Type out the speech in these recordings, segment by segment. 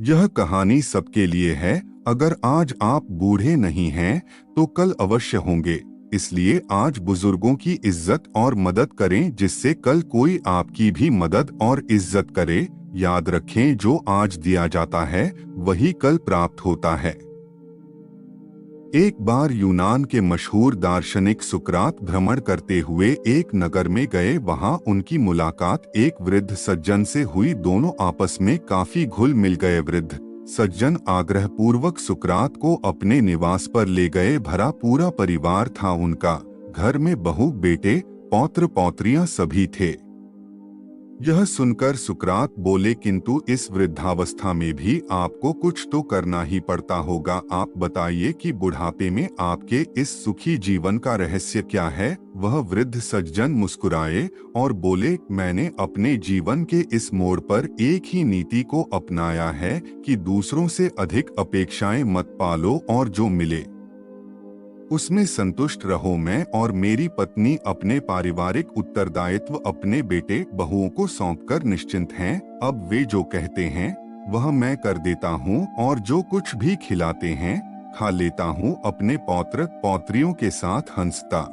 यह कहानी सबके लिए है। अगर आज आप बूढ़े नहीं हैं तो कल अवश्य होंगे। इसलिए आज बुजुर्गों की इज्जत और मदद करें, जिससे कल कोई आपकी भी मदद और इज्जत करे। याद रखें, जो आज दिया जाता है वही कल प्राप्त होता है। एक बार यूनान के मशहूर दार्शनिक सुकरात भ्रमण करते हुए एक नगर में गए। वहां उनकी मुलाकात एक वृद्ध सज्जन से हुई। दोनों आपस में काफी घुल मिल गए। वृद्ध सज्जन आग्रहपूर्वक सुकरात को अपने निवास पर ले गए। भरा पूरा परिवार था उनका। घर में बहू, बेटे, पौत्र पौत्रियां सभी थे। यह सुनकर सुकरात बोले, किंतु इस वृद्धावस्था में भी आपको कुछ तो करना ही पड़ता होगा। आप बताइए कि बुढ़ापे में आपके इस सुखी जीवन का रहस्य क्या है। वह वृद्ध सज्जन मुस्कुराए और बोले, मैंने अपने जीवन के इस मोड़ पर एक ही नीति को अपनाया है कि दूसरों से अधिक अपेक्षाएं मत पालो और जो मिले उसमें संतुष्ट रहो। मैं और मेरी पत्नी अपने पारिवारिक उत्तरदायित्व अपने बेटे बहुओं को सौंपकर निश्चिंत हैं। अब वे जो कहते हैं वह मैं कर देता हूँ और जो कुछ भी खिलाते हैं खा लेता हूँ। अपने पौत्र पौत्रियों के साथ हंसता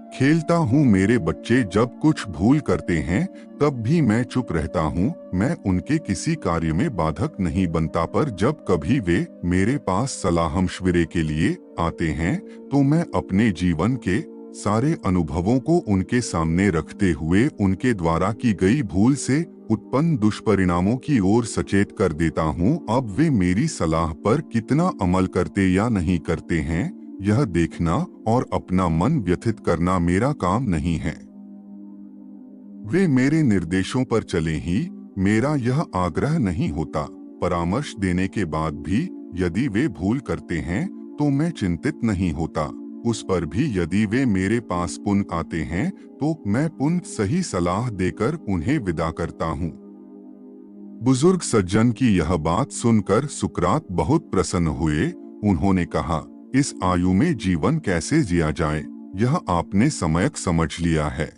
खेलता हूँ। मेरे बच्चे जब कुछ भूल करते हैं तब भी मैं चुप रहता हूँ। मैं उनके किसी कार्य में बाधक नहीं बनता, पर जब कभी वे मेरे पास सलाह मशविरे के लिए आते हैं तो मैं अपने जीवन के सारे अनुभवों को उनके सामने रखते हुए उनके द्वारा की गई भूल से उत्पन्न दुष्परिणामों की ओर सचेत कर देता हूँ। अब वे मेरी सलाह पर कितना अमल करते या नहीं करते हैं, यह देखना और अपना मन व्यथित करना मेरा काम नहीं है। वे मेरे निर्देशों पर चले ही मेरा यह आग्रह नहीं होता। परामर्श देने के बाद भी यदि वे भूल करते हैं तो मैं चिंतित नहीं होता। उस पर भी यदि वे मेरे पास पुनः आते हैं तो मैं पुनः सही सलाह देकर उन्हें विदा करता हूँ। बुजुर्ग सज्जन की यह बात सुनकर सुकरात बहुत प्रसन्न हुए। उन्होंने कहा, इस आयु में जीवन कैसे जिया जाए, यह आपने सम्यक समझ लिया है।